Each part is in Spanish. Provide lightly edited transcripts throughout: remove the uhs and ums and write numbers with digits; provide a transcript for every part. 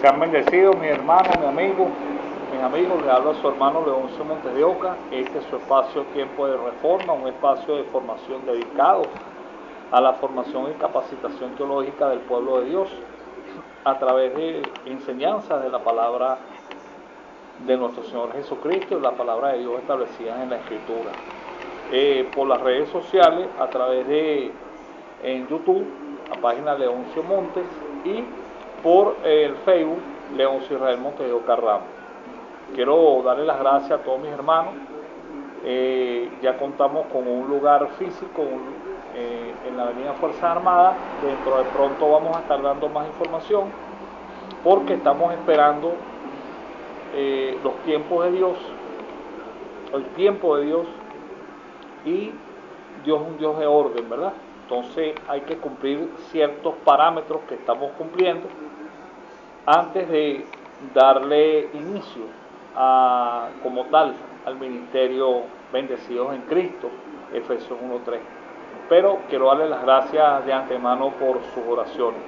Sean bendecidos mis hermanos, mis amigos, le habla a su hermano Leoncio Montes de Oca. Este es su espacio Tiempo de Reforma, un espacio de formación dedicado a la formación y capacitación teológica del pueblo de Dios a través de enseñanzas de la palabra de nuestro Señor Jesucristo y la palabra de Dios establecida en la Escritura. Por las redes sociales, a través de en YouTube, la página Leoncio Montes, y por el Facebook Leoncio Israel Montes de Oca Ramos. Quiero darle las gracias a todos mis hermanos. Ya contamos con un lugar físico en la avenida Fuerzas Armadas. Dentro de pronto vamos a estar dando más información porque estamos esperando los tiempos de Dios, el tiempo de Dios, y Dios es un Dios de orden, ¿verdad? Entonces hay que cumplir ciertos parámetros que estamos cumpliendo antes de darle inicio como tal al ministerio Bendecidos en Cristo, Efesios 1:3. Pero quiero darle las gracias de antemano por sus oraciones.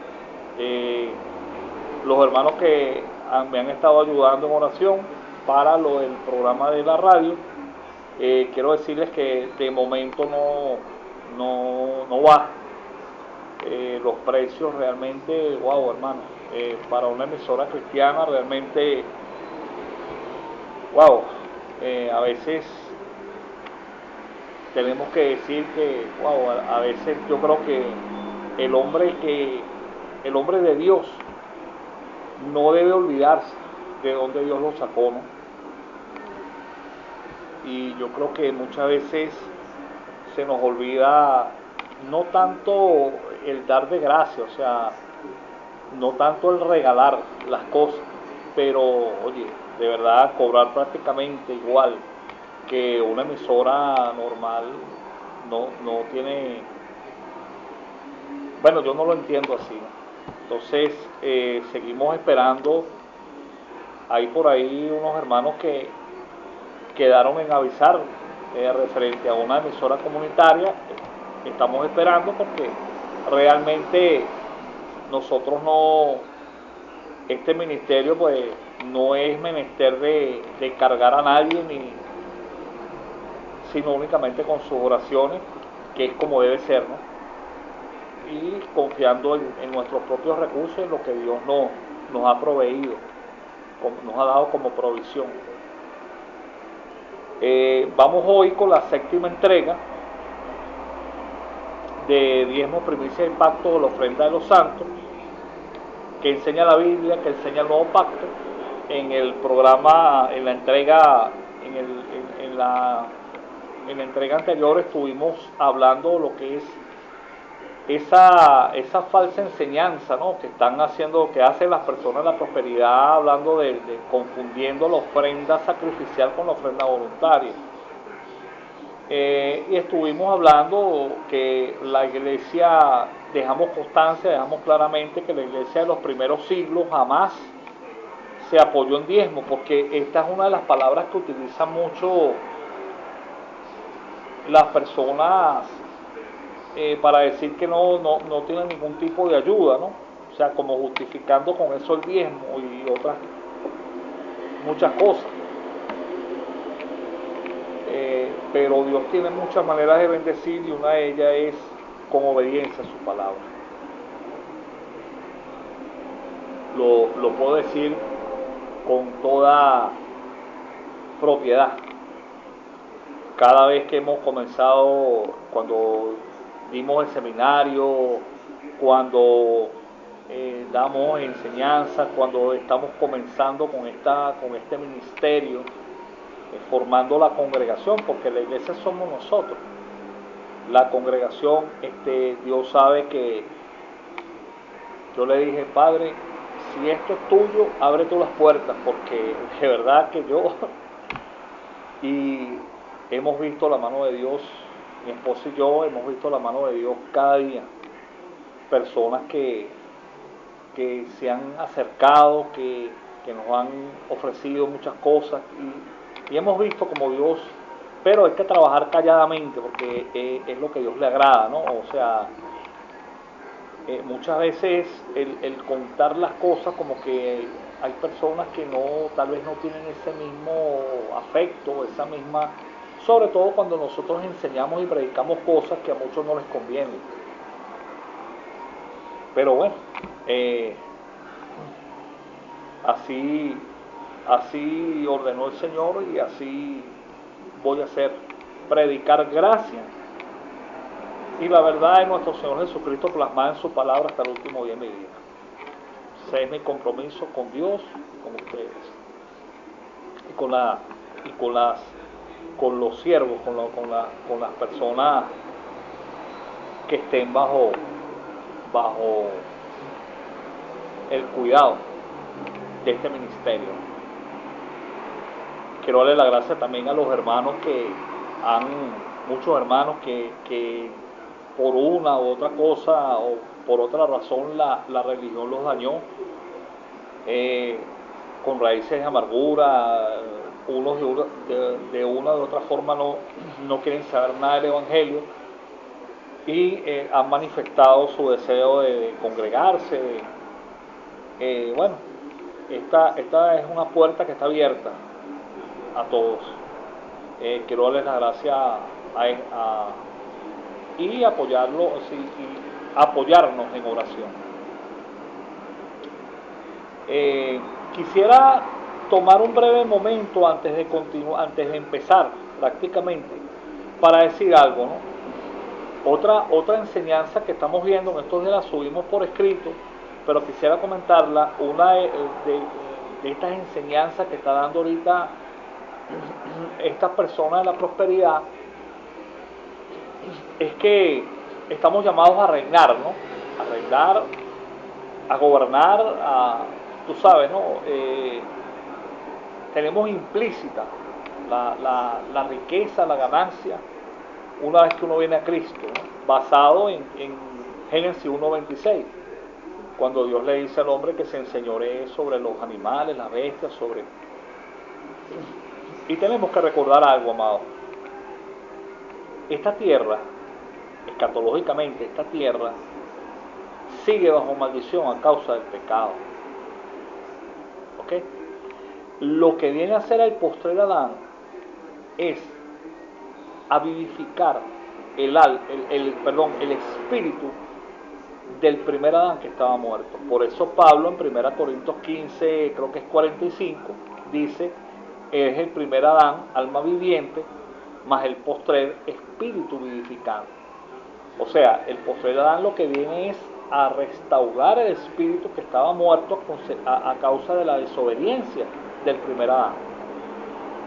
Los hermanos que me han estado ayudando en oración para lo del programa de la radio, quiero decirles que de momento no va. Los precios realmente, wow, hermano, para una emisora cristiana realmente, wow, a veces tenemos que decir que, wow, a veces yo creo que el hombre de Dios no debe olvidarse de dónde Dios lo sacó, ¿no? Y yo creo que muchas veces se nos olvida no tanto el dar de gracia, o sea, no tanto el regalar las cosas, pero oye, de verdad cobrar prácticamente igual que una emisora normal no tiene, bueno, yo no lo entiendo así, ¿no? Entonces seguimos esperando. Hay por ahí unos hermanos que quedaron en avisar referente a una emisora comunitaria. Estamos esperando porque realmente nosotros este ministerio pues no es menester de cargar a nadie, sino únicamente con sus oraciones, que es como debe ser, ¿no? Y confiando en nuestros propios recursos, en lo que Dios nos ha proveído, nos ha dado como provisión. Vamos hoy con la séptima entrega de diezmo, primicia y pacto de la ofrenda de los santos, que enseña la Biblia, que enseña el nuevo pacto. En el programa, en la entrega, en la entrega anterior estuvimos hablando de lo que es esa falsa enseñanza, ¿no?, que están haciendo, que hacen las personas de la prosperidad, hablando de confundiendo la ofrenda sacrificial con la ofrenda voluntaria. Y estuvimos hablando que la iglesia, dejamos constancia, dejamos claramente que la iglesia de los primeros siglos jamás se apoyó en diezmo, porque esta es una de las palabras que utilizan mucho las personas para decir que no tienen ningún tipo de ayuda, ¿no? O sea, como justificando con eso el diezmo y otras muchas cosas. Pero Dios tiene muchas maneras de bendecir, y una de ellas es con obediencia a su palabra. Lo puedo decir con toda propiedad. Cada vez que hemos comenzado, cuando dimos el seminario, cuando damos enseñanza, cuando estamos comenzando con este ministerio, formando la congregación, porque la iglesia somos nosotros. La congregación, Dios sabe que yo le dije, Padre, si esto es tuyo, abre tú las puertas, porque de verdad que yo y hemos visto la mano de Dios, mi esposa y yo hemos visto la mano de Dios cada día. Personas que se han acercado, que nos han ofrecido muchas cosas, y hemos visto como Dios, pero hay que trabajar calladamente porque es lo que Dios le agrada, ¿no? O sea, muchas veces el contar las cosas, como que hay personas que no, tal vez no tienen ese mismo afecto, esa misma, sobre todo cuando nosotros enseñamos y predicamos cosas que a muchos no les convienen. Pero bueno, así, así ordenó el Señor y así voy a hacer, predicar gracia y la verdad de nuestro Señor Jesucristo plasmada en su palabra hasta el último día de mi vida. Ese es mi compromiso con Dios y con ustedes y con los siervos, con las personas que estén bajo el cuidado de este ministerio. Quiero darle la gracia también a los hermanos muchos hermanos que por una u otra cosa o por otra razón la religión los dañó, con raíces de amargura, unos de una u otra forma no quieren saber nada del Evangelio y han manifestado su deseo de congregarse. Bueno, esta es una puerta que está abierta a todos. Quiero darles las gracias y apoyarnos en oración. Quisiera tomar un breve momento antes de empezar prácticamente para decir algo, ¿no? Otra enseñanza que estamos viendo, en estos días la subimos por escrito, pero quisiera comentarla, una de estas enseñanzas que está dando ahorita estas personas de la prosperidad, es que estamos llamados a reinar, ¿no? A reinar, a gobernar, tú sabes, ¿no? Tenemos implícita la riqueza, la ganancia, una vez que uno viene a Cristo, ¿no? Basado en Génesis 1:26, cuando Dios le dice al hombre que se enseñoree sobre los animales, las bestias, Y tenemos que recordar algo, amado. Esta tierra, escatológicamente, esta tierra sigue bajo maldición a causa del pecado. ¿Ok? Lo que viene a hacer el postrer Adán es a vivificar el espíritu del primer Adán que estaba muerto. Por eso Pablo en 1 Corintios 15, creo que es 45, dice, es el primer Adán, alma viviente, más el postrer espíritu vivificante. O sea, el postrer Adán lo que viene es a restaurar el espíritu que estaba muerto a causa de la desobediencia del primer Adán,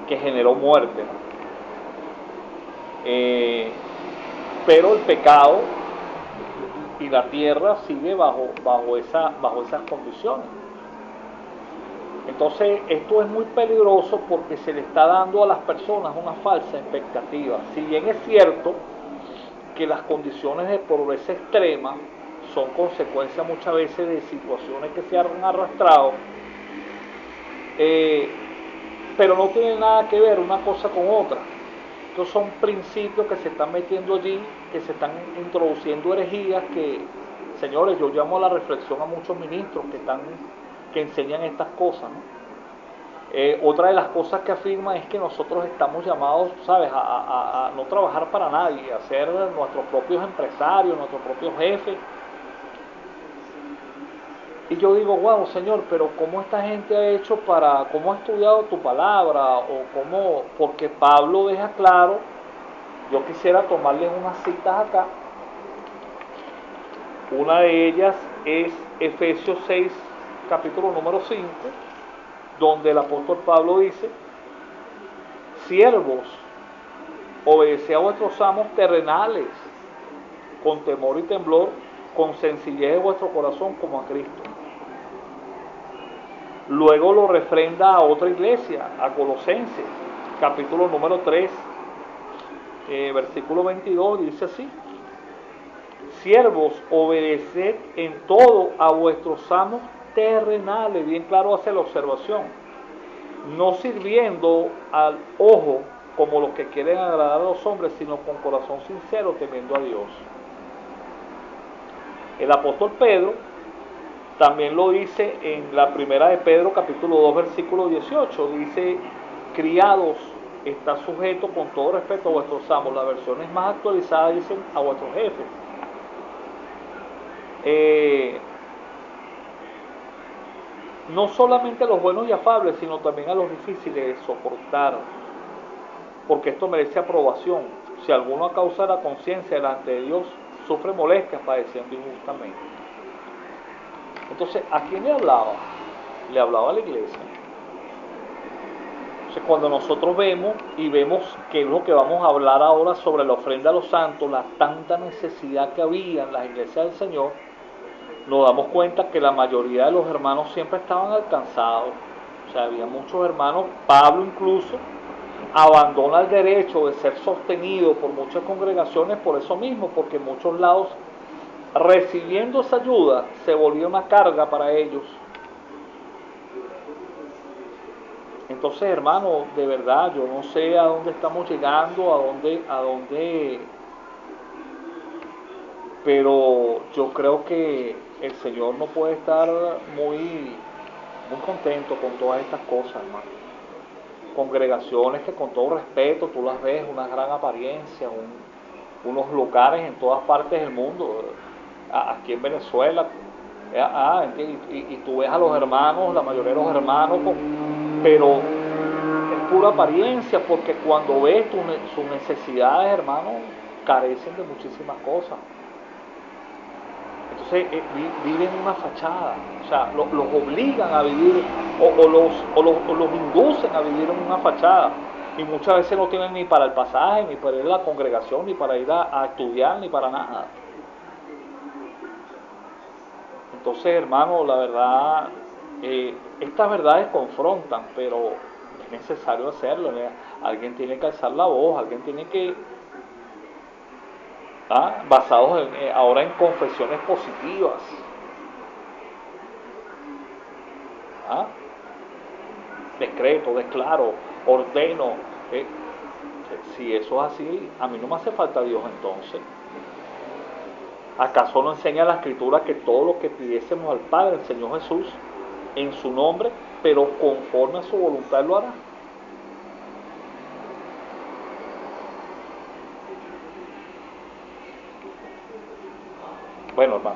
que generó muerte, ¿no? Pero el pecado y la tierra sigue bajo esas condiciones. Entonces esto es muy peligroso porque se le está dando a las personas una falsa expectativa. Si bien es cierto que las condiciones de pobreza extrema son consecuencia muchas veces de situaciones que se han arrastrado, pero no tiene nada que ver una cosa con otra. Estos son principios que se están metiendo allí, que se están introduciendo herejías que, señores, yo llamo a la reflexión a muchos ministros que enseñan estas cosas, ¿no? Otra de las cosas que afirma es que nosotros estamos llamados, ¿sabes?, a no trabajar para nadie, a ser nuestros propios empresarios, nuestros propios jefes. Y yo digo, wow, Señor, pero ¿cómo esta gente ha hecho cómo ha estudiado tu palabra? Porque Pablo deja claro, yo quisiera tomarles unas citas acá. Una de ellas es Efesios 6, capítulo número 5, donde el apóstol Pablo dice, siervos, obedeced a vuestros amos terrenales, con temor y temblor, con sencillez de vuestro corazón como a Cristo. Luego lo refrenda a otra iglesia, a Colosenses, capítulo número 3, versículo 22, dice así, siervos, obedeced en todo a vuestros amos terrenales, bien claro hace la observación, no sirviendo al ojo como los que quieren agradar a los hombres, sino con corazón sincero, temiendo a Dios. El apóstol Pedro también lo dice en la primera de Pedro, capítulo 2, versículo 18. Dice, criados, está sujeto con todo respeto a vuestros amos. Las versiones más actualizadas dicen a vuestros jefes. No solamente a los buenos y afables, sino también a los difíciles de soportar, porque esto merece aprobación. Si alguno a causa de la conciencia delante de Dios sufre molestias padeciendo injustamente. Entonces, ¿a quién le hablaba? Le hablaba a la iglesia. Entonces, cuando nosotros vemos que es lo que vamos a hablar ahora sobre la ofrenda a los santos, la tanta necesidad que había en las iglesias del Señor, nos damos cuenta que la mayoría de los hermanos siempre estaban alcanzados. O sea, había muchos hermanos, Pablo incluso abandona el derecho de ser sostenido por muchas congregaciones por eso mismo, porque en muchos lados recibiendo esa ayuda se volvía una carga para ellos. Entonces, hermano, de verdad, yo no sé a dónde estamos llegando, a dónde, pero yo creo que el Señor no puede estar muy contento con todas estas cosas, hermano. Congregaciones que con todo respeto, tú las ves, una gran apariencia, unos lugares en todas partes del mundo, aquí en Venezuela, y tú ves a los hermanos, la mayoría de los hermanos, pero es pura apariencia, porque cuando ves sus necesidades, hermanos, carecen de muchísimas cosas. Entonces viven una fachada, o sea, los obligan a vivir o los inducen a vivir en una fachada. Y muchas veces no tienen ni para el pasaje, ni para ir a la congregación, ni para ir a estudiar, ni para nada. Entonces, hermano, la verdad, estas verdades confrontan, pero es necesario hacerlo. Alguien tiene que alzar la voz, alguien tiene que, basados ahora en confesiones positivas. Decreto, declaro, ordeno. Si eso es así, a mí no me hace falta Dios entonces. ¿Acaso no enseña la Escritura que todo lo que pidiésemos al Padre, el Señor Jesús, en su nombre, pero conforme a su voluntad lo hará? Bueno, hermano,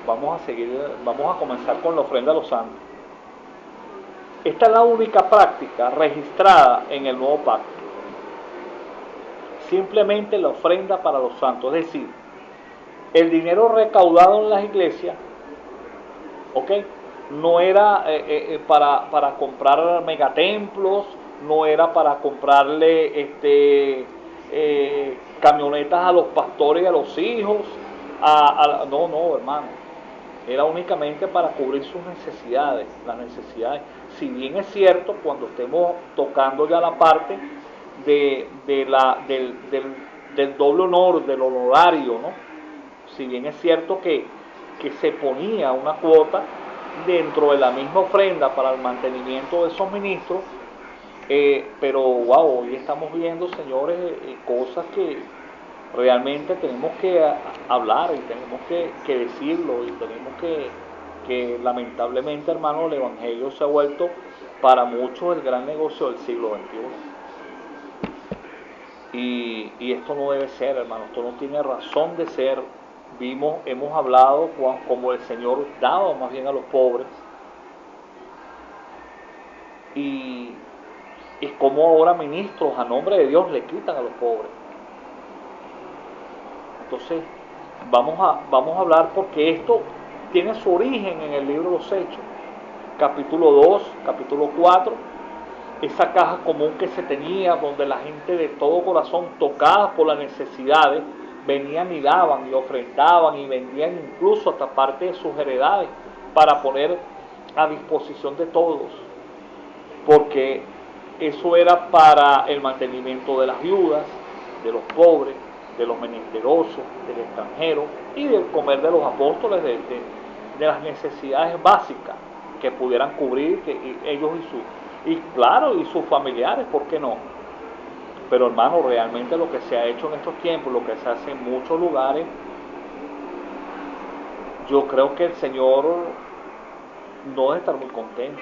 vamos a seguir, vamos a comenzar con la ofrenda a los santos. Esta es la única práctica registrada en el Nuevo Pacto. Simplemente la ofrenda para los santos, es decir, el dinero recaudado en las iglesias, ¿ok? No era para comprar megatemplos, no era para comprarle camionetas a los pastores y a los hijos, no, hermano. Era únicamente para cubrir sus necesidades, las necesidades. Si bien es cierto, cuando estemos tocando ya la parte del doble honor, del honorario, ¿no? Si bien es cierto que se ponía una cuota dentro de la misma ofrenda para el mantenimiento de esos ministros, pero wow, hoy estamos viendo, señores, cosas que realmente tenemos que hablar y tenemos que decirlo, y tenemos que lamentablemente, hermano, el Evangelio se ha vuelto para muchos el gran negocio del siglo XXI. Y esto no debe ser, hermano, esto no tiene razón de ser. Hemos hablado como el Señor daba más bien a los pobres, y como ahora ministros a nombre de Dios le quitan a los pobres. Entonces, vamos a hablar, porque esto tiene su origen en el libro de los Hechos, capítulo 2, capítulo 4, esa caja común que se tenía, donde la gente de todo corazón, tocada por las necesidades, venían y daban y ofrendaban y vendían incluso hasta parte de sus heredades para poner a disposición de todos, porque eso era para el mantenimiento de las viudas, de los pobres, de los menesterosos, del extranjero, y del comer de los apóstoles, de las necesidades básicas que pudieran cubrir ellos y claro, y sus familiares, ¿por qué no? Pero hermano, realmente lo que se ha hecho en estos tiempos, lo que se hace en muchos lugares, yo creo que el Señor no debe estar muy contento.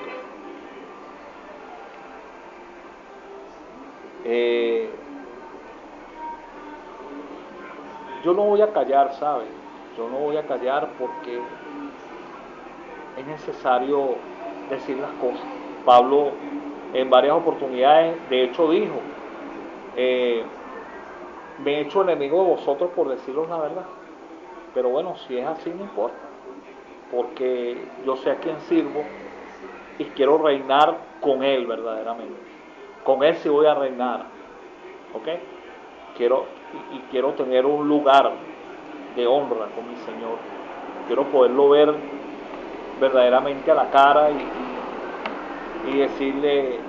Yo no voy a callar, ¿sabe? Yo no voy a callar porque es necesario decir las cosas. Pablo en varias oportunidades, de hecho, dijo, me he hecho enemigo de vosotros por deciros la verdad. Pero bueno, si es así, no importa, porque yo sé a quién sirvo y quiero reinar con Él verdaderamente. Con Él sí voy a reinar, ¿ok? Quiero tener un lugar de honra con mi Señor. Quiero poderlo ver verdaderamente a la cara y decirle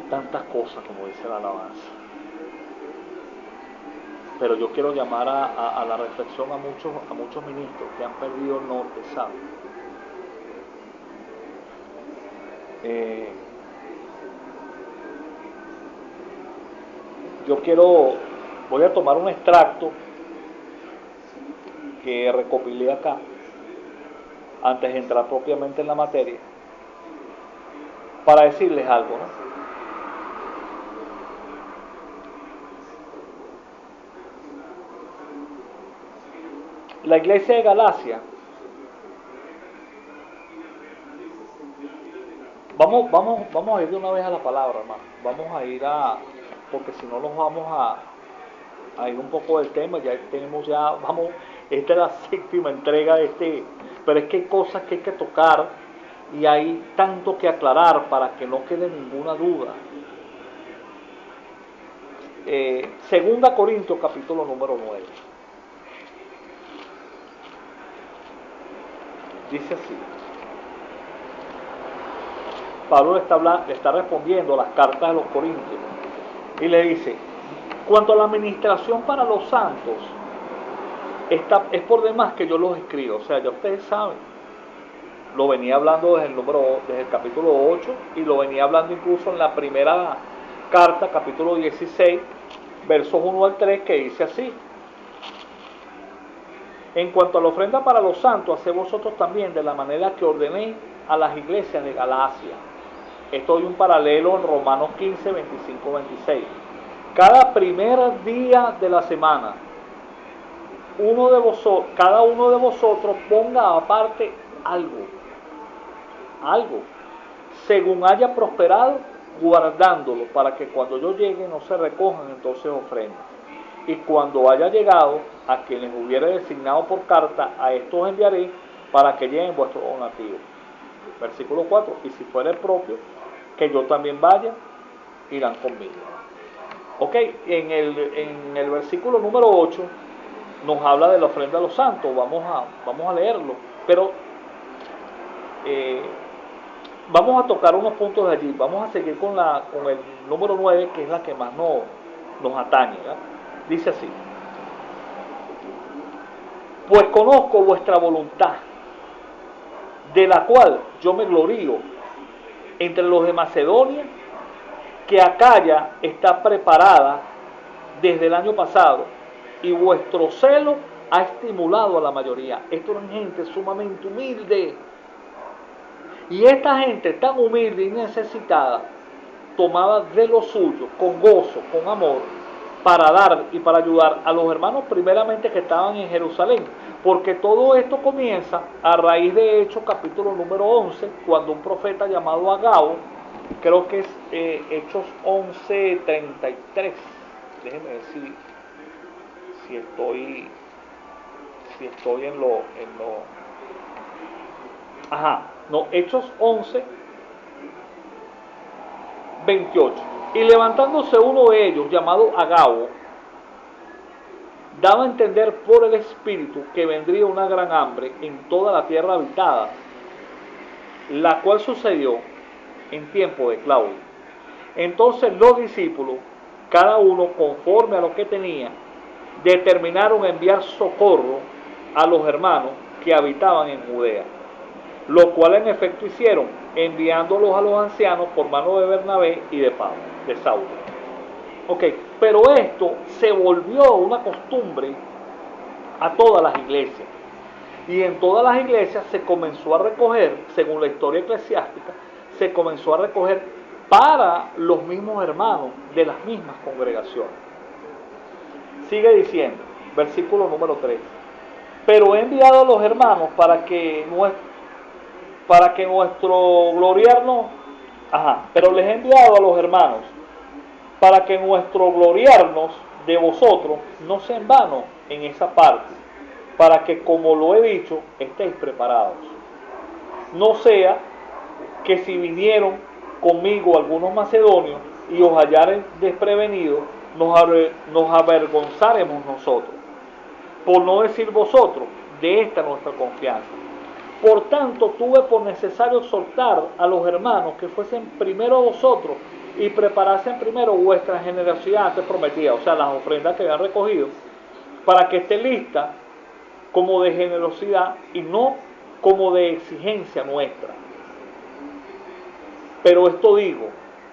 tantas cosas, como dice la alabanza. Pero yo quiero llamar a la reflexión a muchos ministros que han perdido el norte, ¿saben? Voy a tomar un extracto que recopilé acá, antes de entrar propiamente en la materia, para decirles algo, ¿no? La iglesia de Galacia, vamos a ir de una vez a la palabra, hermano. Vamos a ir porque si no nos vamos a ir un poco del tema. Esta es la séptima entrega de pero es que hay cosas que hay que tocar y hay tanto que aclarar para que no quede ninguna duda. Segunda Corintios capítulo número 9. Dice así. Pablo le está respondiendo las cartas de los Corintios y le dice, cuanto a la administración para los santos, es por demás que yo los escribo. O sea, ya ustedes saben, lo venía hablando desde el capítulo 8 y lo venía hablando incluso en la primera carta, capítulo 16, versos 1 al 3, que dice así. En cuanto a la ofrenda para los santos, haced vosotros también de la manera que ordené a las iglesias de Galacia. Esto hay un paralelo en Romanos 15, 25, 26. Cada primer día de la semana, cada uno de vosotros ponga aparte algo, según haya prosperado, guardándolo, para que cuando yo llegue no se recojan entonces ofrendas. Y cuando haya llegado, a quienes hubiere designado por carta, a estos enviaré para que lleven vuestro donativo. Versículo 4, y si fuere propio, que yo también vaya, irán conmigo. Ok, en el versículo número 8 nos habla de la ofrenda a los santos. Vamos a leerlo, pero vamos a tocar unos puntos de allí. Vamos a seguir con el número 9, que es la que más nos atañe, ¿verdad? Dice así: pues conozco vuestra voluntad, de la cual yo me glorío entre los de Macedonia, que Acaya está preparada desde el año pasado, y vuestro celo ha estimulado a la mayoría. Esto es gente sumamente humilde, y esta gente tan humilde y necesitada tomaba de lo suyo con gozo, con amor, para dar y para ayudar a los hermanos primeramente que estaban en Jerusalén, porque todo esto comienza a raíz de Hechos capítulo número 11, cuando un profeta llamado Agabo, creo que es Hechos 11:33, déjenme ver si estoy en lo Hechos 11:28. Y levantándose uno de ellos, llamado Agabo, daba a entender por el Espíritu que vendría una gran hambre en toda la tierra habitada, la cual sucedió en tiempo de Claudio. Entonces los discípulos, cada uno conforme a lo que tenía, determinaron enviar socorro a los hermanos que habitaban en Judea, lo cual en efecto hicieron, enviándolos a los ancianos por mano de Bernabé y de Saulo. Ok, pero esto se volvió una costumbre a todas las iglesias. Y en todas las iglesias se comenzó a recoger, según la historia eclesiástica, se comenzó a recoger para los mismos hermanos de las mismas congregaciones. Sigue diciendo, versículo número 3. Pero he enviado a los hermanos para que nuestro gloriarnos, pero les he enviado a los hermanos para que nuestro gloriarnos de vosotros no sea en vano en esa parte, para que, como lo he dicho, estéis preparados. No sea que si vinieron conmigo algunos macedonios y os hallaren desprevenidos, nos avergonzaremos nosotros, por no decir vosotros, de esta nuestra confianza. Por tanto, tuve por necesario exhortar a los hermanos que fuesen primero a vosotros y preparasen primero vuestra generosidad antes prometida, o sea, las ofrendas que habían recogido, para que esté lista como de generosidad y no como de exigencia nuestra. Pero esto digo,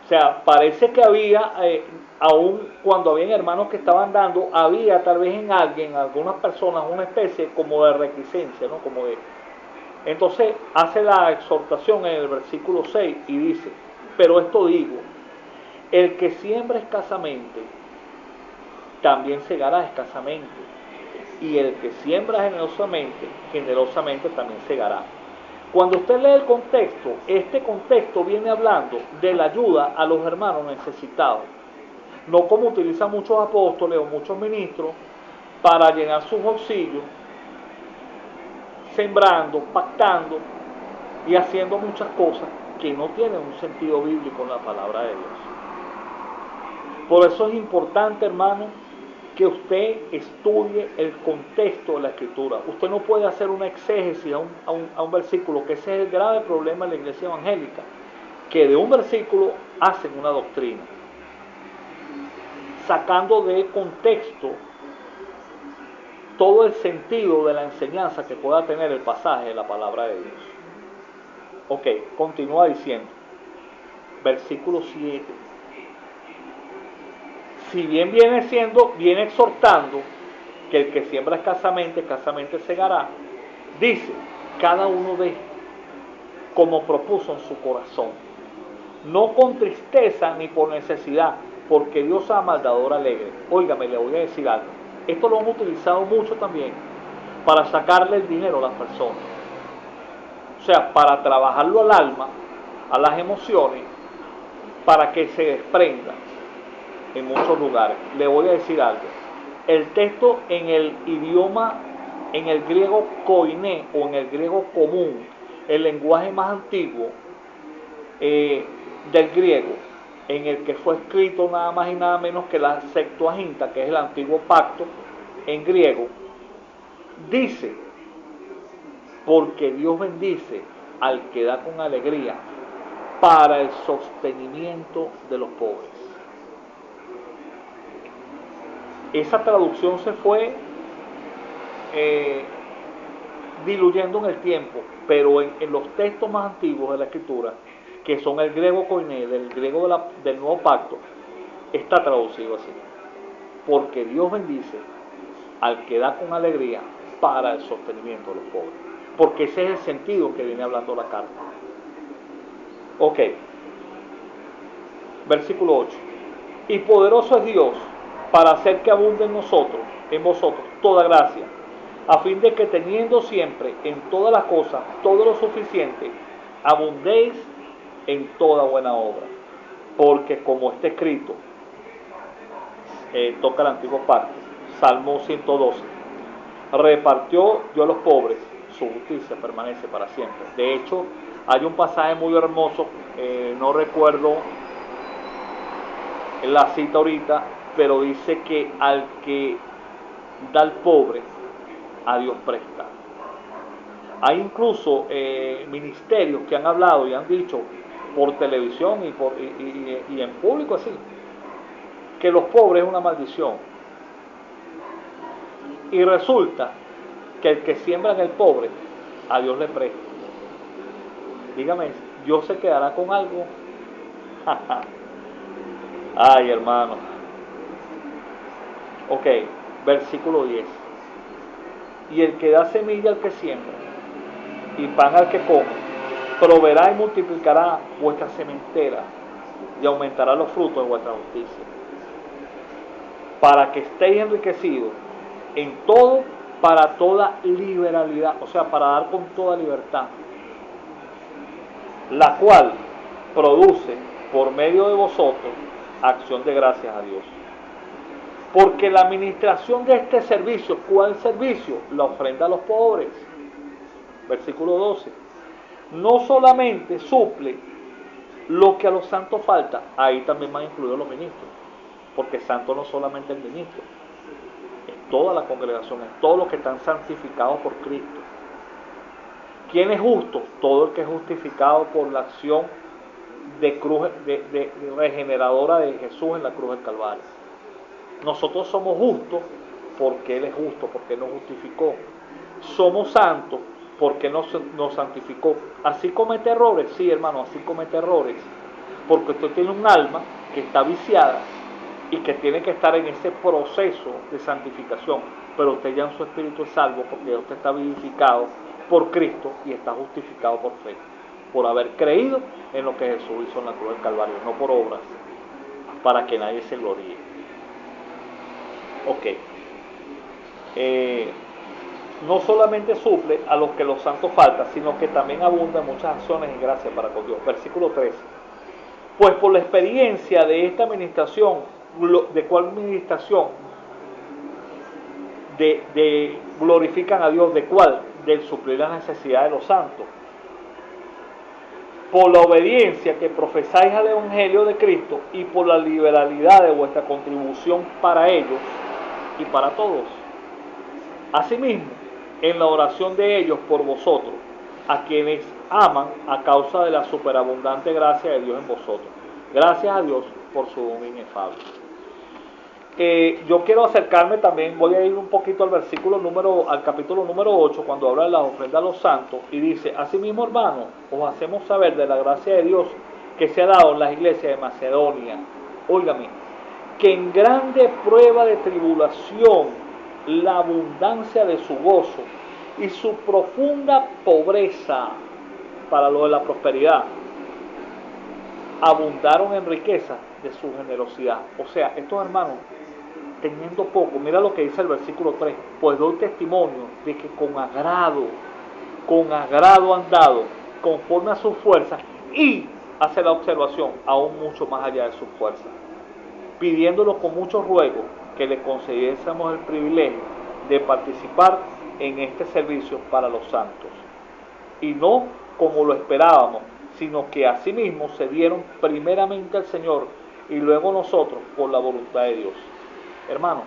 o sea, parece que había, aún cuando habían hermanos que estaban dando, había tal vez en alguien, en algunas personas, una especie como de reticencia, ¿no? Como de... Entonces hace la exhortación en el versículo 6 y dice, pero esto digo, el que siembra escasamente, también segará escasamente, y el que siembra generosamente, generosamente también segará. Cuando usted lee el contexto, este contexto viene hablando de la ayuda a los hermanos necesitados, no como utilizan muchos apóstoles o muchos ministros para llenar sus bolsillos, sembrando, pactando y haciendo muchas cosas que no tienen un sentido bíblico en la palabra de Dios. Por eso es importante, hermano, que usted estudie el contexto de la Escritura. Usted no puede hacer una exégesis a un versículo, que ese es el grave problema de la iglesia evangélica, que de un versículo hacen una doctrina, sacando de contexto todo el sentido de la enseñanza que pueda tener el pasaje de la palabra de Dios. Ok, continúa diciendo, versículo 7. Si bien viene exhortando que el que siembra escasamente, escasamente segará, dice, cada uno de como propuso en su corazón, no con tristeza ni por necesidad, porque Dios ama al dador alegre. Óigame, le voy a decir algo, esto lo han utilizado mucho también para sacarle el dinero a las personas, o sea, para trabajarlo al alma, a las emociones, para que se desprenda en muchos lugares. Le voy a decir algo, el texto en el idioma, en el griego koiné o en el griego común, el lenguaje más antiguo del griego, en el que fue escrito nada más y nada menos que la Septuaginta, que es el antiguo pacto en griego, dice, porque Dios bendice al que da con alegría para el sostenimiento de los pobres. Esa traducción se fue diluyendo en el tiempo, pero en los textos más antiguos de la Escritura, que son el griego koiné, del griego del Nuevo Pacto, está traducido así, porque Dios bendice al que da con alegría para el sostenimiento de los pobres, porque ese es el sentido que viene hablando la carta. Ok, versículo 8, y poderoso es Dios para hacer que abunde en vosotros toda gracia, a fin de que teniendo siempre en todas las cosas todo lo suficiente, abundéis en toda buena obra, porque como está escrito, toca el antiguo pacto, Salmo 112, repartió Dios a los pobres, su justicia permanece para siempre. De hecho, hay un pasaje muy hermoso, no recuerdo la cita ahorita, pero dice que al que da al pobre, a Dios presta. Hay incluso ministerios que han hablado y han dicho por televisión y en público así, que los pobres es una maldición. Y resulta que el que siembra en el pobre, a Dios le presta. Dígame, ¿Dios se quedará con algo? Ay, hermano. Ok, versículo 10. y el que da semilla al que siembra, y pan al que come, proveerá y multiplicará vuestra sementera, y aumentará los frutos de vuestra justicia, para que estéis enriquecidos en todo, para toda liberalidad, o sea, para dar con toda libertad, la cual produce por medio de vosotros acción de gracias a Dios. Porque la administración de este servicio, ¿cuál servicio? La ofrenda a los pobres. Versículo 12. No solamente suple lo que a los santos falta, ahí también van incluidos los ministros, porque santo no solamente el ministro, es toda la congregación, es todos los que están santificados por Cristo. ¿Quién es justo? Todo el que es justificado por la acción de cruz, de regeneradora de Jesús en la cruz del Calvario. Nosotros somos justos porque Él es justo, porque nos justificó. Somos santos porque nos santificó. ¿Así comete errores? Sí, hermano, así comete errores. Porque usted tiene un alma que está viciada y que tiene que estar en ese proceso de santificación. Pero usted ya en su espíritu es salvo porque usted está vivificado por Cristo y está justificado por fe, por haber creído en lo que Jesús hizo en la cruz del Calvario, no por obras, para que nadie se gloríe. Ok. No solamente suple a los que los santos faltan, sino que también abunda en muchas acciones y gracias para con Dios. Versículo 13. Pues por la experiencia de esta administración, ¿de cuál administración? De glorifican a Dios, ¿de cuál? Del suplir la necesidad de los santos. Por la obediencia que profesáis al Evangelio de Cristo y por la liberalidad de vuestra contribución para ellos y para todos. Asimismo, en la oración de ellos por vosotros, a quienes aman a causa de la superabundante gracia de Dios en vosotros. Gracias a Dios por su don inefable. Yo quiero acercarme también, voy a ir un poquito al capítulo número 8, cuando habla de las ofrendas a los santos, y dice: asimismo, hermanos, os hacemos saber de la gracia de Dios que se ha dado en las iglesias de Macedonia. Óigame, que en grande prueba de tribulación, la abundancia de su gozo y su profunda pobreza para lo de la prosperidad, abundaron en riqueza de su generosidad. O sea, estos hermanos, teniendo poco, mira lo que dice el versículo 3, pues doy testimonio de que con agrado han dado, conforme a sus fuerzas, y hace la observación, aún mucho más allá de sus fuerzas, pidiéndolo con mucho ruego que le concediésemos el privilegio de participar en este servicio para los santos, y no como lo esperábamos, sino que asimismo se dieron primeramente al Señor y luego nosotros por la voluntad de Dios. Hermano,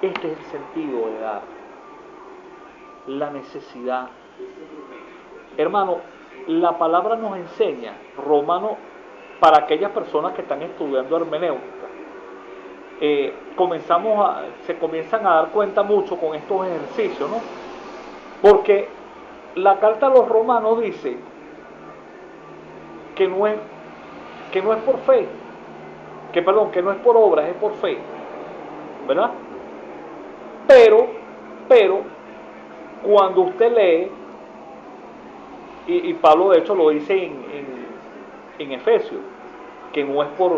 este es el sentido de dar, la necesidad. Hermano, la palabra nos enseña, Romano, para aquellas personas que están estudiando hermenéutica, se comienzan a dar cuenta mucho con estos ejercicios, ¿no? Porque la carta a los romanos dice que no es por fe, que no es por obras, es por fe, ¿verdad? Pero cuando usted lee, y Pablo de hecho lo dice en Efesios, que no es por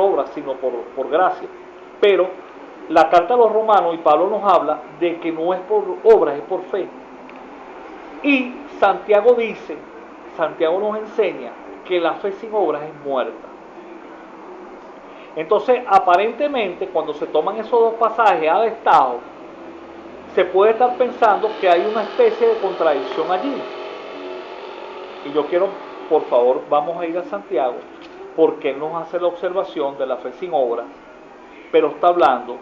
obras, sino por gracia. Pero la carta a los romanos, y Pablo nos habla de que no es por obras, es por fe. Y Santiago nos enseña que la fe sin obras es muerta. Entonces, aparentemente, cuando se toman esos dos pasajes a destajo, se puede estar pensando que hay una especie de contradicción allí. Y yo quiero, por favor, vamos a ir a Santiago, porque él nos hace la observación de la fe sin obras, pero está hablando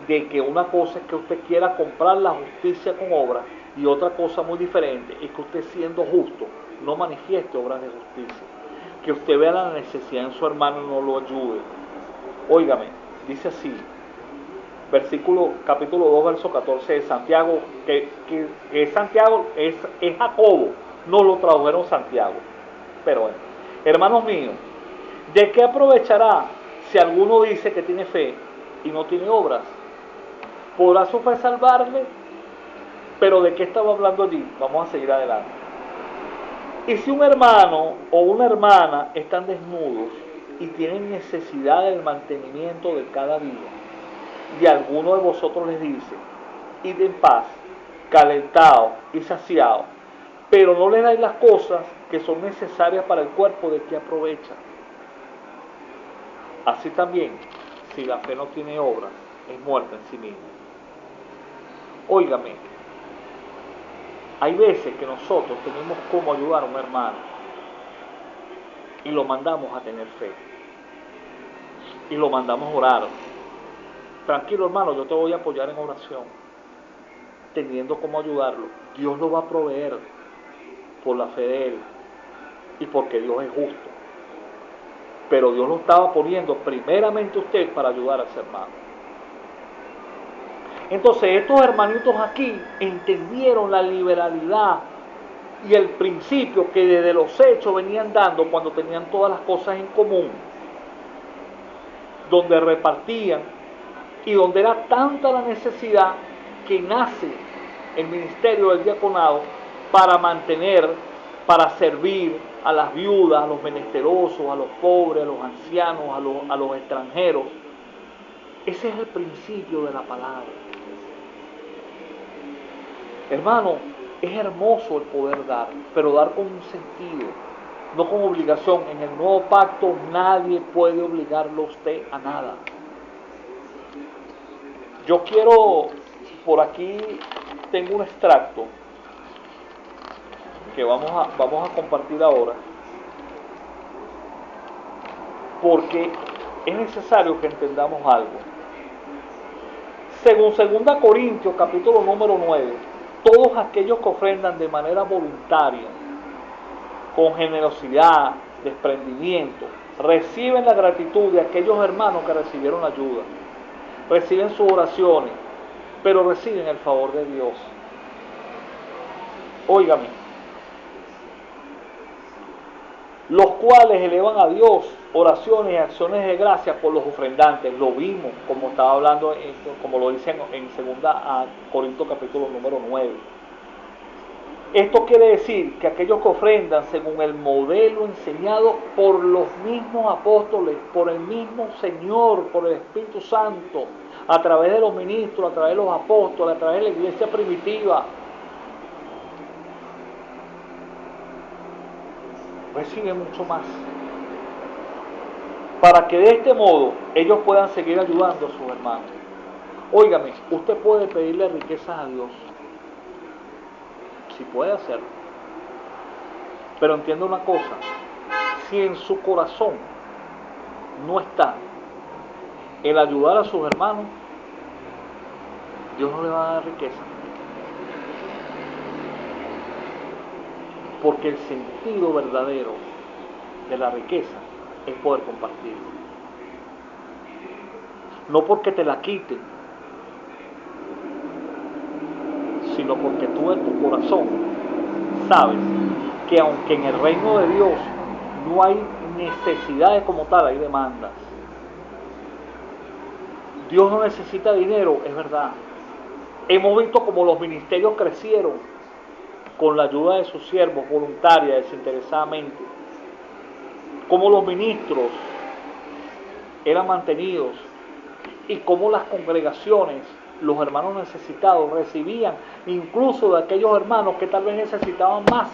de que una cosa es que usted quiera comprar la justicia con obras, y otra cosa muy diferente es que usted, siendo justo, no manifieste obras de justicia, que usted vea la necesidad en su hermano y no lo ayude. Óigame, dice así, capítulo 2, verso 14 de Santiago, que Santiago es Jacobo, no lo tradujeron Santiago. Pero bueno, hermanos míos, ¿de qué aprovechará si alguno dice que tiene fe y no tiene obras? ¿Podrá su fe salvarle? Pero ¿de qué estaba hablando allí? Vamos a seguir adelante. Y si un hermano o una hermana están desnudos y tienen necesidad del mantenimiento de cada día, y alguno de vosotros les dice, id en paz, calentados y saciados, pero no les dais las cosas que son necesarias para el cuerpo, ¿de qué aprovecha? Así también, si la fe no tiene obras, es muerta en sí misma. Óigame, hay veces que nosotros tenemos cómo ayudar a un hermano y lo mandamos a tener fe y lo mandamos a orar. Tranquilo hermano, yo te voy a apoyar en oración, teniendo cómo ayudarlo. Dios lo va a proveer por la fe de él y porque Dios es justo. Pero Dios lo estaba poniendo primeramente usted para ayudar a ese hermano. Entonces estos hermanitos aquí entendieron la liberalidad y el principio que desde los hechos venían dando cuando tenían todas las cosas en común, donde repartían y donde era tanta la necesidad que nace el ministerio del diaconado para mantener, para servir a las viudas, a los menesterosos, a los pobres, a los ancianos, a los extranjeros. Ese es el principio de la palabra. Hermano, es hermoso el poder dar, pero dar con un sentido, no con obligación. En el nuevo pacto nadie puede obligarlo a usted a nada. Yo quiero, por aquí tengo un extracto que vamos a compartir ahora, porque es necesario que entendamos algo. Según 2 Corintios, capítulo número 9, todos aquellos que ofrendan de manera voluntaria, con generosidad, desprendimiento, reciben la gratitud de aquellos hermanos que recibieron ayuda, reciben sus oraciones, pero reciben el favor de Dios. Óigame, los cuales elevan a Dios oraciones y acciones de gracia por los ofrendantes. Lo vimos, como estaba hablando, como lo dice en 2 Corintios capítulo número 9. Esto quiere decir que aquellos que ofrendan según el modelo enseñado por los mismos apóstoles, por el mismo Señor, por el Espíritu Santo, a través de los ministros, a través de los apóstoles, a través de la iglesia primitiva, reciben mucho más. Para que de este modo ellos puedan seguir ayudando a sus hermanos. Óigame, usted puede pedirle riquezas a Dios. Sí puede hacerlo. Pero entienda una cosa, si en su corazón no está el ayudar a sus hermanos, Dios no le va a dar riqueza. Porque el sentido verdadero de la riqueza es poder compartirlo. No porque te la quiten, sino porque tú en tu corazón sabes que aunque en el reino de Dios no hay necesidades como tal, hay demandas. Dios no necesita dinero, es verdad. Hemos visto cómo los ministerios crecieron con la ayuda de sus siervos, voluntaria, desinteresadamente. Cómo los ministros eran mantenidos y cómo las congregaciones, los hermanos necesitados, recibían incluso de aquellos hermanos que tal vez necesitaban más.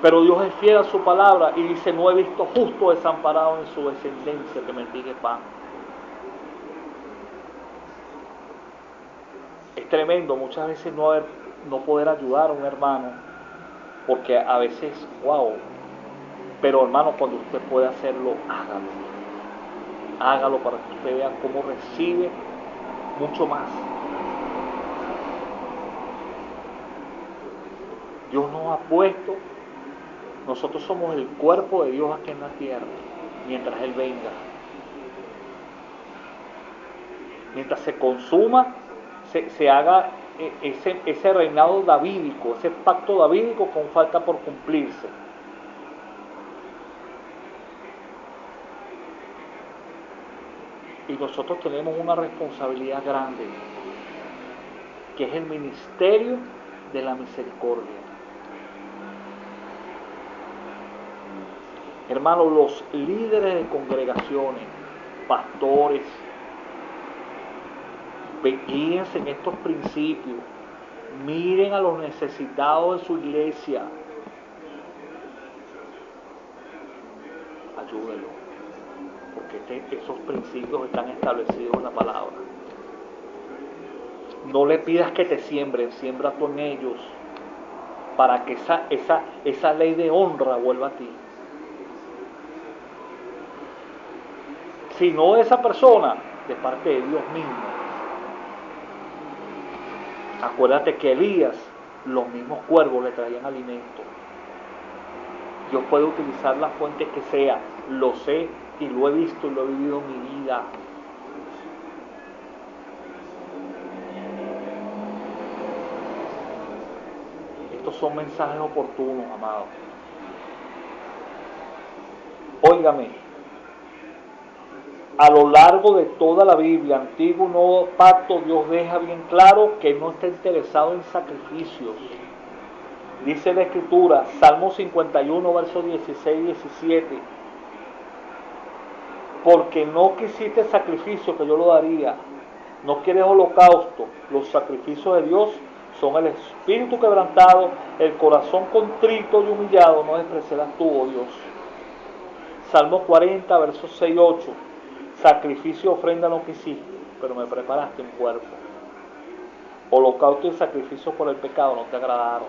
Pero Dios es fiel a su palabra y dice, no he visto justo desamparado en su descendencia que mendigue pan. Es tremendo muchas veces no poder ayudar a un hermano, porque a veces, wow, pero hermano, cuando usted puede hacerlo, hágalo. Hágalo para que usted vea cómo recibe mucho más. Dios nos ha puesto, nosotros somos el cuerpo de Dios aquí en la tierra, mientras Él venga. Mientras se consuma, se haga ese reinado davídico, ese pacto davídico con falta por cumplirse. Y nosotros tenemos una responsabilidad grande, que es el ministerio de la misericordia. Hermanos, los líderes de congregaciones, pastores, guíense en estos principios, miren a los necesitados de su iglesia, ayúdenlos, porque esos principios están establecidos en la palabra. No le pidas que te siembren, siembra tú en ellos, para que esa ley de honra vuelva a ti. Si no esa persona, de parte de Dios mismo. Acuérdate que Elías, los mismos cuervos le traían alimento. Dios puede utilizar la fuente que sea, lo sé y lo he visto y lo he vivido en mi vida. Estos son mensajes oportunos, amados. Óigame. A lo largo de toda la Biblia, Antiguo y Nuevo Pacto, Dios deja bien claro que no está interesado en sacrificios. Dice la Escritura, Salmo 51, versos 16 y 17, porque no quisiste sacrificio que yo lo daría, no quieres holocausto. Los sacrificios de Dios son el espíritu quebrantado, el corazón contrito y humillado, no despreciarás tú, oh Dios. Salmo 40, versos 6 y 8. Sacrificio y ofrenda no quisiste, pero me preparaste un cuerpo. Holocausto y sacrificio por el pecado no te agradaron.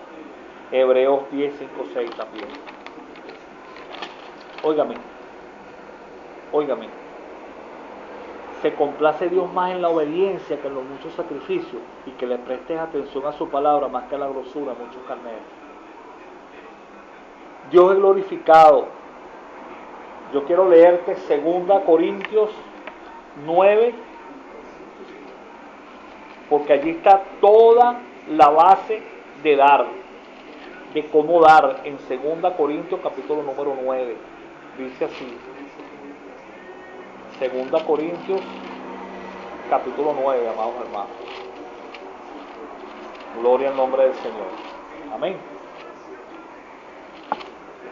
Hebreos 10, 5, 6 también. Óigame. Se complace Dios más en la obediencia que en los muchos sacrificios, y que le prestes atención a su palabra más que a la grosura de muchos carneros. Dios es glorificado. Yo quiero leerte 2 Corintios 9, porque allí está toda la base de dar, de cómo dar, en 2 Corintios capítulo número 9. Dice así, 2 Corintios capítulo 9, amados hermanos. Gloria al nombre del Señor. Amén.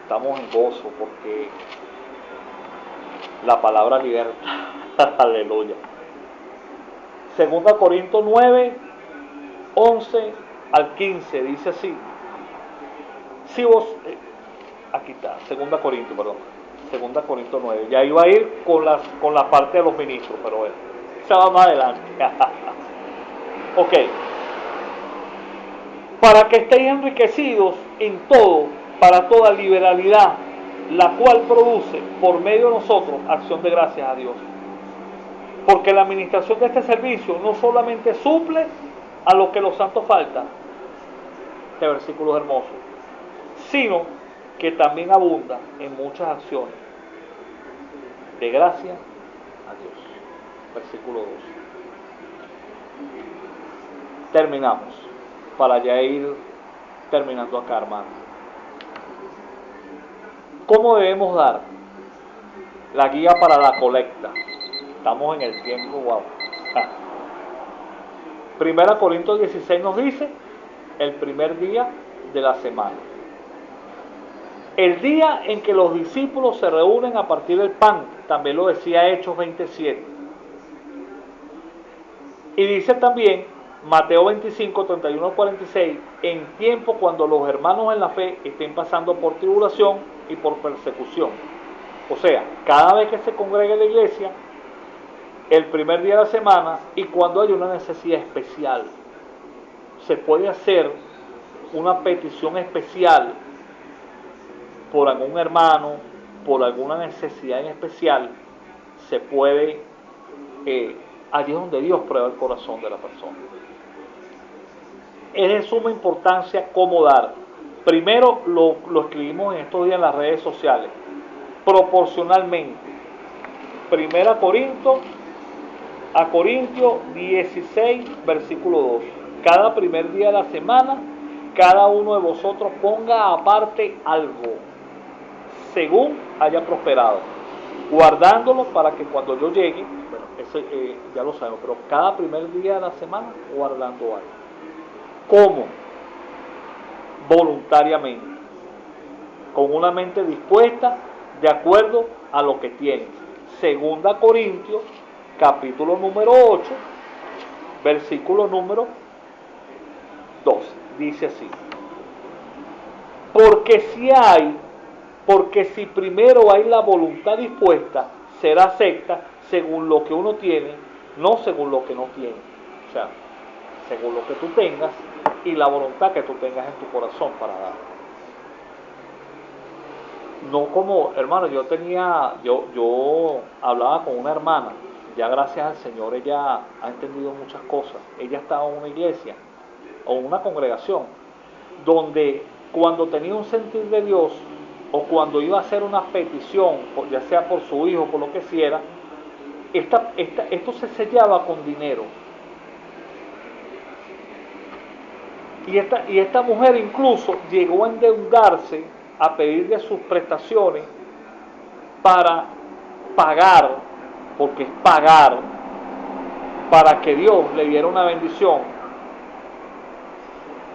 Estamos en gozo porque la palabra liberta. Aleluya. 2 Corintios 9, 11 al 15, dice así. Si vos, aquí está, 2 Corintios, perdón. 2 Corintios 9. Ya iba a ir con la parte de los ministros, pero bueno, se va más adelante. Ok. Para que estéis enriquecidos en todo, para toda liberalidad, la cual produce por medio de nosotros acción de gracias a Dios. Porque la administración de este servicio no solamente suple a lo que los santos falta, este versículo es hermoso, sino que también abunda en muchas acciones de gracia a Dios. Versículo 2. Terminamos, para ya ir terminando acá, hermano. ¿Cómo debemos dar? La guía para la colecta. Estamos en el tiempo, wow. 1 Corintios 16 nos dice, el primer día de la semana. El día en que los discípulos se reúnen a partir del pan, también lo decía Hechos 27. Y dice también, Mateo 25, 31, 46, en tiempo cuando los hermanos en la fe estén pasando por tribulación y por persecución. O sea, cada vez que se congrega en la iglesia, el primer día de la semana y cuando hay una necesidad especial, se puede hacer una petición especial por algún hermano, por alguna necesidad en especial, se puede, allí es donde Dios prueba el corazón de la persona. Es de suma importancia cómo dar. Primero lo escribimos en estos días en las redes sociales, proporcionalmente. 1 Corintios 16, versículo 2. Cada primer día de la semana, cada uno de vosotros ponga aparte algo, según haya prosperado, guardándolo para que cuando yo llegue, bueno, eso ya lo sabemos, pero cada primer día de la semana guardando algo. ¿Cómo? Voluntariamente, con una mente dispuesta de acuerdo a lo que tiene. Segunda Corintios, capítulo número 8, versículo número 12. Dice así: porque si primero hay la voluntad dispuesta, será acepta según lo que uno tiene, no según lo que no tiene. O sea, según lo que tú tengas y la voluntad que tú tengas en tu corazón para dar. No como, hermano, yo hablaba con una hermana, ya gracias al Señor ella ha entendido muchas cosas. Ella estaba en una iglesia o una congregación donde cuando tenía un sentir de Dios o cuando iba a hacer una petición, ya sea por su hijo, por lo que fuera, esto se sellaba con dinero. Y esta mujer incluso llegó a endeudarse, a pedir de sus prestaciones para pagar, porque es pagar, para que Dios le diera una bendición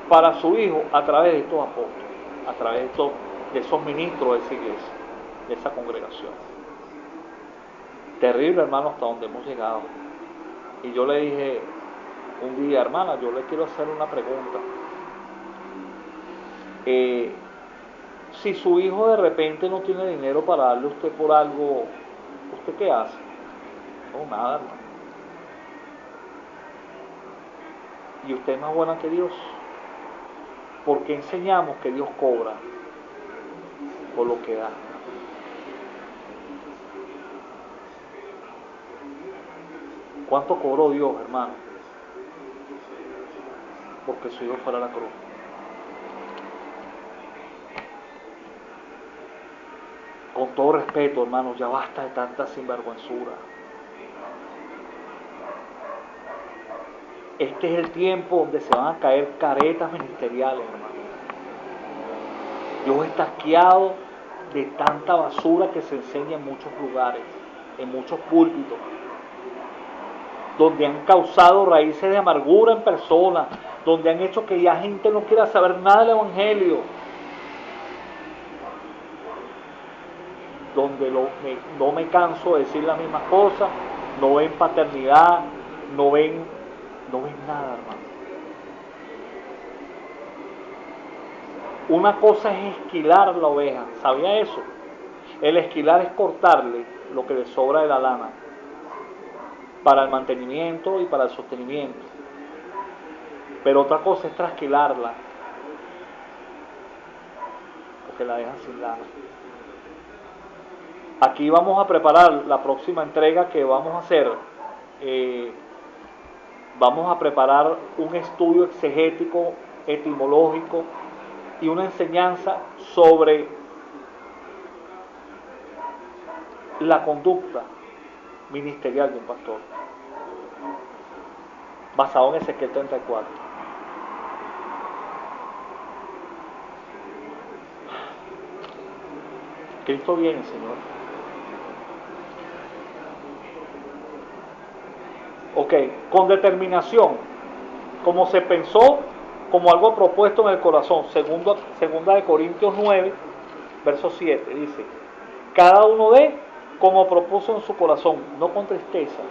para su hijo a través de estos apóstoles, a través de esos ministros de esa iglesia, de esa congregación. Terrible, hermano, hasta donde hemos llegado. Y yo le dije un día: hermana, yo le quiero hacer una pregunta. Si su hijo de repente no tiene dinero para darle a usted por algo, ¿usted qué hace? No, nada, hermano. Y usted es más buena que Dios, porque enseñamos que Dios cobra por lo que da. ¿Cuánto cobró Dios, hermano? Porque su hijo fuera a la cruz. Con todo respeto, hermano, ya basta de tanta sinvergüenzura. Este es el tiempo donde se van a caer caretas ministeriales, hermano. Dios está asqueado de tanta basura que se enseña en muchos lugares, en muchos púlpitos, donde han causado raíces de amargura en personas, donde han hecho que ya gente no quiera saber nada del Evangelio, donde no me canso de decir las mismas cosas, no ven paternidad, no ven nada, hermano. Una cosa es esquilar la oveja, ¿sabía eso? El esquilar es cortarle lo que le sobra de la lana para el mantenimiento y para el sostenimiento. Pero otra cosa es trasquilarla, porque la dejan sin lana. Aquí vamos a preparar la próxima entrega que vamos a hacer. Vamos a preparar un estudio exegético, etimológico y una enseñanza sobre la conducta ministerial de un pastor, basado en Ezequiel 34. Cristo viene, Señor. Ok, con determinación, como se pensó, como algo propuesto en el corazón. Segunda de Corintios 9, verso 7, dice: cada uno dé como propuso en su corazón, no con tristeza,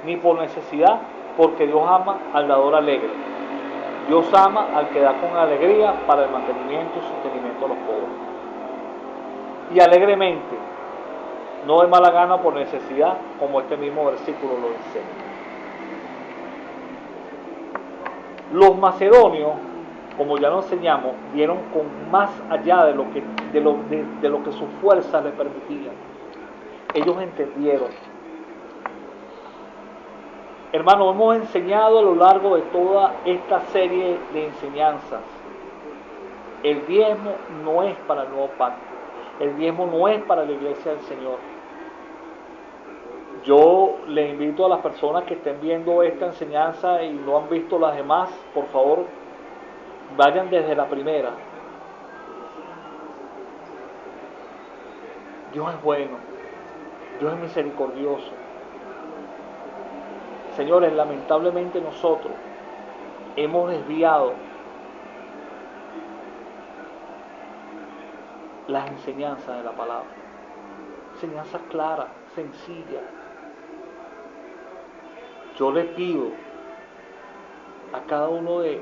ni por necesidad, porque Dios ama al dador alegre. Dios ama al que da con alegría para el mantenimiento y sostenimiento de los pobres. Y alegremente, no de mala gana por necesidad, como este mismo versículo lo enseña. Los macedonios, como ya lo enseñamos, dieron con más allá de lo que sus fuerzas les permitían. Ellos entendieron. Hermano, hemos enseñado a lo largo de toda esta serie de enseñanzas. El diezmo no es para el nuevo pacto. El diezmo no es para la iglesia del Señor. Yo le invito a las personas que estén viendo esta enseñanza y no han visto las demás, por favor, vayan desde la primera. Dios es bueno, Dios es misericordioso. Señores, lamentablemente nosotros hemos desviado las enseñanzas de la palabra. Enseñanzas claras, sencillas. Yo le pido a cada uno de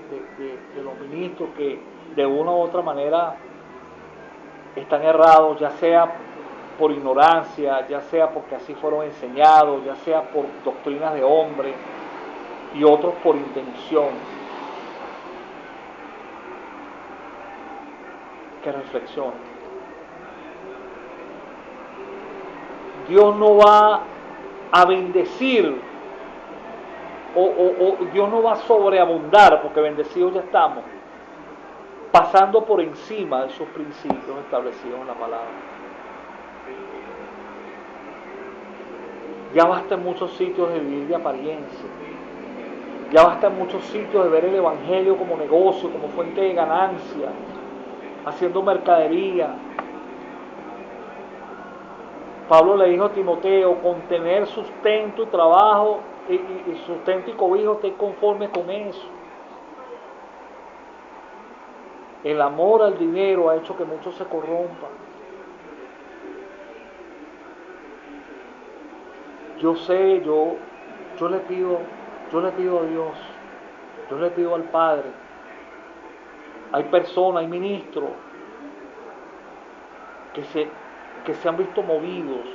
los ministros que de una u otra manera están errados, ya sea por ignorancia, ya sea porque así fueron enseñados, ya sea por doctrinas de hombres y otros por intención, que reflexionen. Dios no va a bendecir o Dios no va a sobreabundar, porque bendecidos ya estamos, pasando por encima de sus principios establecidos en la palabra. Ya basta en muchos sitios de vivir de apariencia. Ya basta en muchos sitios de ver el evangelio como negocio, como fuente de ganancia, haciendo mercadería. Pablo le dijo a Timoteo, con tener sustento y trabajo, y sustento y cobijo, esté conforme con eso. El amor al dinero ha hecho que muchos se corrompan. Yo sé, yo le pido a Dios, yo le pido al Padre. Hay personas, hay ministros que se han visto movidos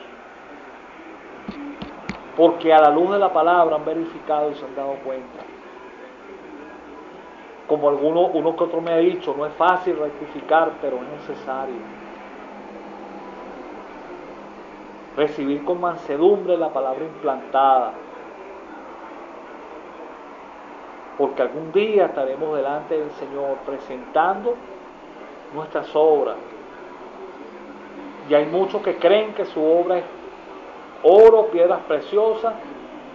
porque a la luz de la palabra han verificado y se han dado cuenta. Como uno que otro me ha dicho, no es fácil rectificar, pero es necesario. Recibir con mansedumbre la palabra implantada, porque algún día estaremos delante del Señor presentando nuestras obras. Y hay muchos que creen que su obra es oro, piedras preciosas,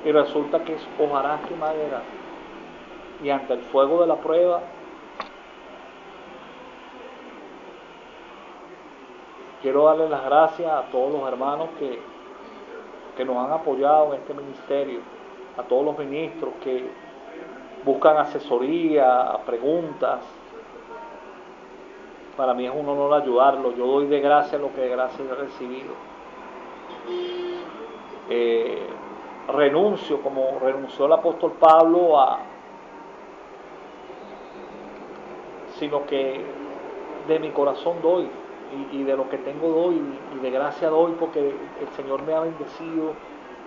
y resulta que es hojarasca y madera. Y ante el fuego de la prueba, quiero darle las gracias a todos los hermanos que nos han apoyado en este ministerio, a todos los ministros que buscan asesoría, preguntas. Para mí es un honor ayudarlos. Yo doy de gracia lo que de gracia he recibido. Renuncio, como renunció el apóstol Pablo, sino que de mi corazón doy, y de lo que tengo doy, y de gracia doy, porque el Señor me ha bendecido,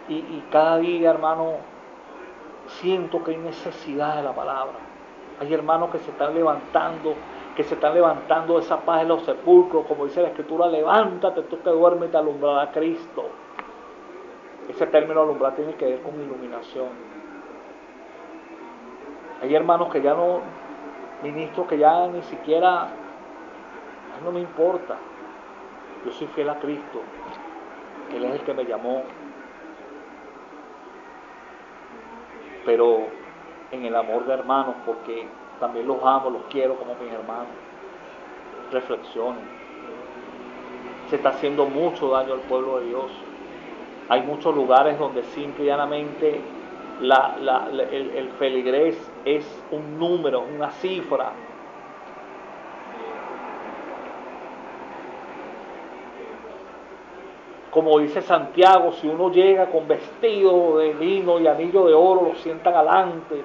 y cada día, hermano, siento que hay necesidad de la palabra. Hay hermanos que se están levantando de esa paz de los sepulcros, como dice la Escritura, levántate tú que duermes y te alumbrará Cristo. Ese término alumbrar tiene que ver con iluminación. Hay hermanos que ya no, ministros que ya ni siquiera, no me importa, yo soy fiel a Cristo, Él es el que me llamó, pero en el amor de hermanos, porque también los amo, los quiero como mis hermanos. Reflexionen. Se está haciendo mucho daño al pueblo de Dios. Hay muchos lugares donde simple y llanamente el feligrés es un número, una cifra. Como dice Santiago, si uno llega con vestido de lino y anillo de oro, lo sientan adelante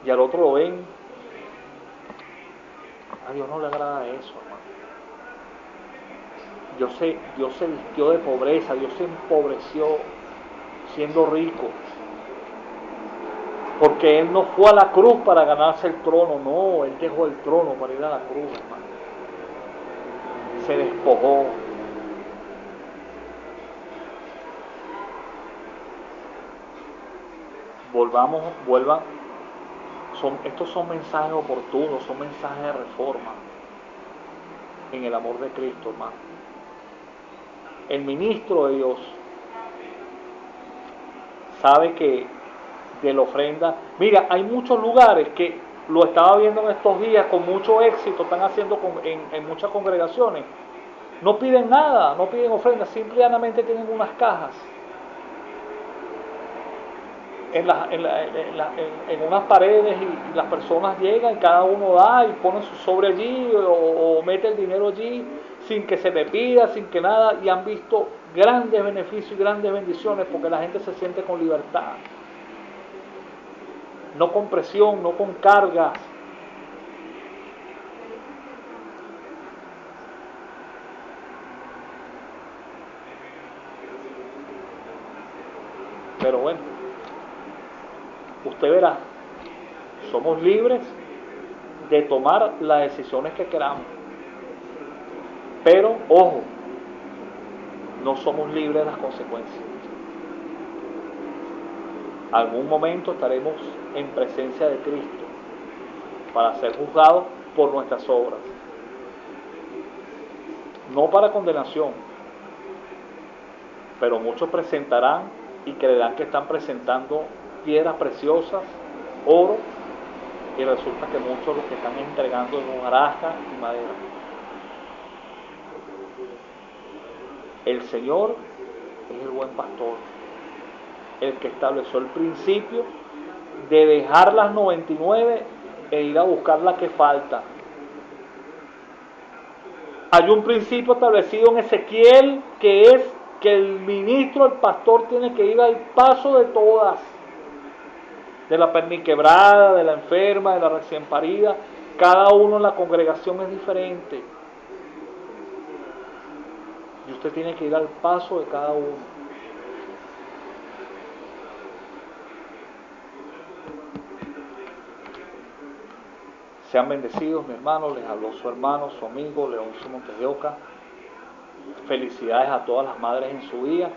y al otro lo ven. A Dios no le agrada eso, hermano. Dios se vistió de pobreza, Dios se empobreció siendo rico. Porque Él no fue a la cruz para ganarse el trono, no, Él dejó el trono para ir a la cruz, hermano. Se despojó. Vuelvan. Estos son mensajes oportunos, son mensajes de reforma en el amor de Cristo, hermano. El ministro de Dios sabe que de la ofrenda, mira, hay muchos lugares que lo estaba viendo en estos días con mucho éxito, están haciendo en muchas congregaciones, no piden nada, no piden ofrenda, simplemente tienen unas cajas. en unas paredes y las personas llegan y cada uno da y pone su sobre allí o mete el dinero allí sin que se le pida, sin que nada, y han visto grandes beneficios y grandes bendiciones porque la gente se siente con libertad, no con presión, no con cargas. Pero bueno, usted verá, somos libres de tomar las decisiones que queramos. Pero, ojo, no somos libres de las consecuencias. Algún momento estaremos en presencia de Cristo para ser juzgados por nuestras obras. No para condenación, pero muchos presentarán y creerán que están presentando piedras preciosas, oro, y resulta que muchos lo que están entregando es hojarasca y madera. El Señor es el buen pastor, el que estableció el principio de dejar las 99 e ir a buscar la que falta. Hay un principio establecido en Ezequiel que es que el ministro, el pastor, tiene que ir al paso de todas, de la perniquebrada, de la enferma, de la recién parida. Cada uno en la congregación es diferente y usted tiene que ir al paso de cada uno. Sean bendecidos, mi hermano. Les habló su hermano, su amigo, Leoncio Montes de Oca. Felicidades a todas las madres en su día.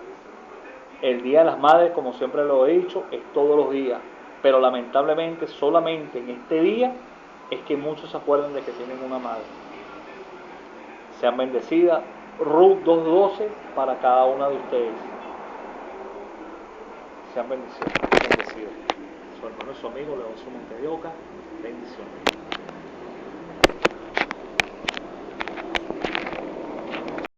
El Día de las Madres, como siempre lo he dicho, es todos los días. Pero lamentablemente, solamente en este día es que muchos se acuerdan de que tienen una madre. Sean bendecidas. Ruth 2:12 para cada una de ustedes. Sean bendecidos. Su hermano y su amigo Leoncio Montes de Oca. Bendiciones.